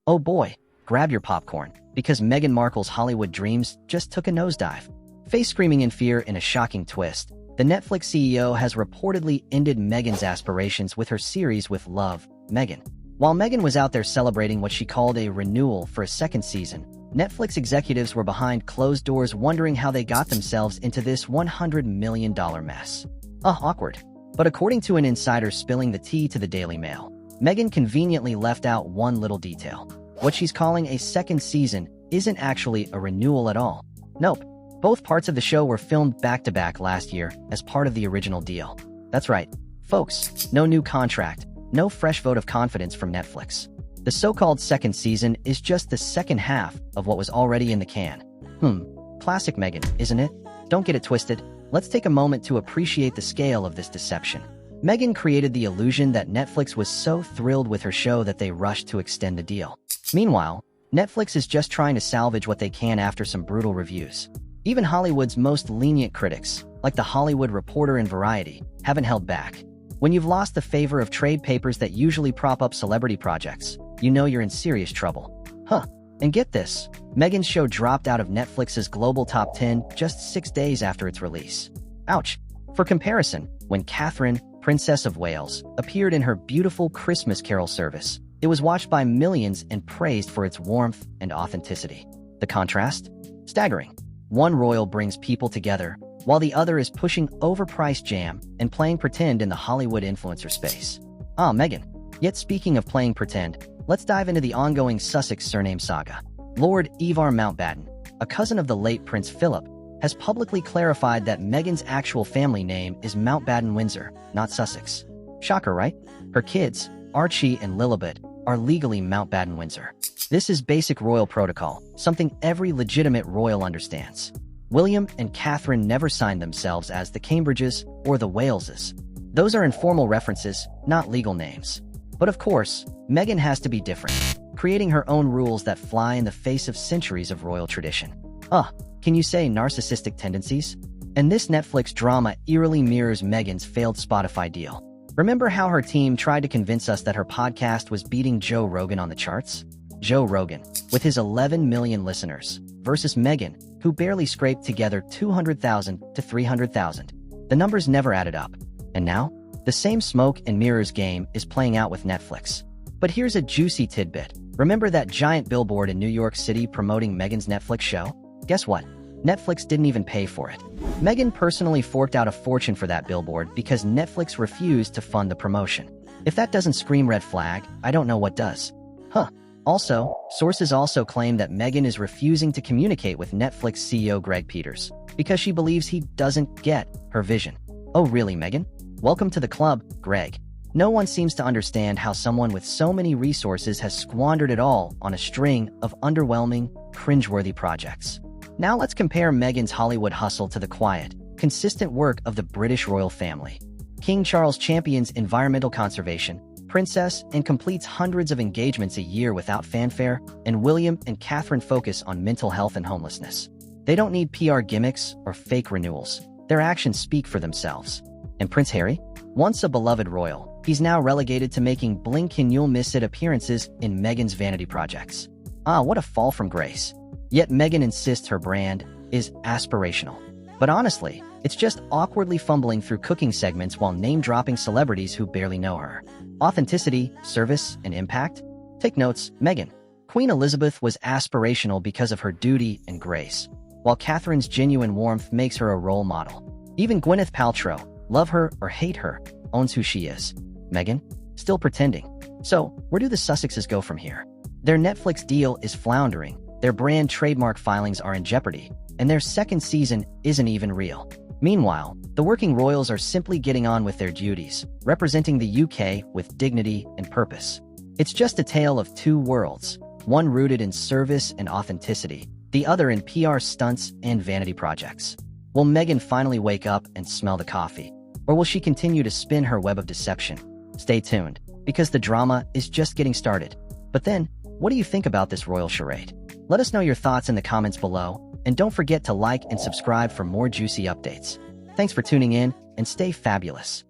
Oh boy, grab your popcorn, because Meghan Markle's Hollywood dreams just took a nosedive. Face screaming in fear in a shocking twist, the Netflix CEO has reportedly ended Meghan's aspirations with her series with Love, Meghan. While Meghan was out there celebrating what she called a renewal for a second season, Netflix executives were behind closed doors wondering how they got themselves into this $100 million mess. Awkward. But according to an insider spilling the tea to the Daily Mail, Meghan conveniently left out one little detail. What she's calling a second season isn't actually a renewal at all. Nope. Both parts of the show were filmed back-to-back last year as part of the original deal. That's right, folks, no new contract, no fresh vote of confidence from Netflix. The so-called second season is just the second half of what was already in the can. Classic Meghan, isn't it? Don't get it twisted. Let's take a moment to appreciate the scale of this deception. Meghan created the illusion that Netflix was so thrilled with her show that they rushed to extend the deal. Meanwhile, Netflix is just trying to salvage what they can after some brutal reviews. Even Hollywood's most lenient critics, like The Hollywood Reporter and Variety, haven't held back. When you've lost the favor of trade papers that usually prop up celebrity projects, you know you're in serious trouble. And get this, Meghan's show dropped out of Netflix's global top 10 just 6 days after its release. Ouch. For comparison, when Catherine, Princess of Wales, appeared in her beautiful Christmas Carol service, it was watched by millions and praised for its warmth and authenticity. The contrast? Staggering. One royal brings people together, while the other is pushing overpriced jam and playing pretend in the Hollywood influencer space. Meghan. Yet speaking of playing pretend, let's dive into the ongoing Sussex surname saga. Lord Ivar Mountbatten, a cousin of the late Prince Philip, has publicly clarified that Meghan's actual family name is Mountbatten-Windsor, not Sussex. Shocker, right? Her kids, Archie and Lilibet, are legally Mountbatten-Windsor. This is basic royal protocol, something every legitimate royal understands. William and Catherine never signed themselves as the Cambridges or the Waleses. Those are informal references, not legal names. But of course, Meghan has to be different, creating her own rules that fly in the face of centuries of royal tradition. Can you say narcissistic tendencies? And this Netflix drama eerily mirrors Meghan's failed Spotify deal. Remember how her team tried to convince us that her podcast was beating Joe Rogan on the charts? Joe Rogan, with his 11 million listeners, versus Meghan, who barely scraped together 200,000 to 300,000. The numbers never added up. And now, the same smoke and mirrors game is playing out with Netflix. But here's a juicy tidbit. Remember that giant billboard in New York City promoting Meghan's Netflix show? Guess what? Netflix didn't even pay for it. Meghan personally forked out a fortune for that billboard because Netflix refused to fund the promotion. If that doesn't scream red flag, I don't know what does. Also, sources also claim that Meghan is refusing to communicate with Netflix CEO Greg Peters because she believes he doesn't get her vision. Oh really, Meghan? Welcome to the club, Greg. No one seems to understand how someone with so many resources has squandered it all on a string of underwhelming, cringeworthy projects. Now let's compare Meghan's Hollywood hustle to the quiet, consistent work of the British royal family. King Charles champions environmental conservation, Princess and completes hundreds of engagements a year without fanfare, and William and Catherine focus on mental health and homelessness. They don't need PR gimmicks or fake renewals. Their actions speak for themselves. And Prince Harry? Once a beloved royal, he's now relegated to making blink-and-you'll-miss-it appearances in Meghan's vanity projects. What a fall from grace. Yet Meghan insists her brand is aspirational. But honestly, it's just awkwardly fumbling through cooking segments while name-dropping celebrities who barely know her. Authenticity, service, and impact? Take notes, Meghan. Queen Elizabeth was aspirational because of her duty and grace, while Catherine's genuine warmth makes her a role model. Even Gwyneth Paltrow, love her or hate her, owns who she is. Meghan? Still pretending. So, where do the Sussexes go from here? Their Netflix deal is floundering, their brand trademark filings are in jeopardy, and their second season isn't even real. Meanwhile, the working royals are simply getting on with their duties, representing the UK with dignity and purpose. It's just a tale of two worlds, one rooted in service and authenticity, the other in PR stunts and vanity projects. Will Meghan finally wake up and smell the coffee? Or will she continue to spin her web of deception? Stay tuned, because the drama is just getting started. But then, what do you think about this royal charade? Let us know your thoughts in the comments below, and don't forget to like and subscribe for more juicy updates. Thanks for tuning in, and stay fabulous.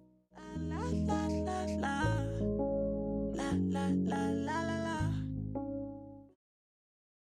La la la la la la la.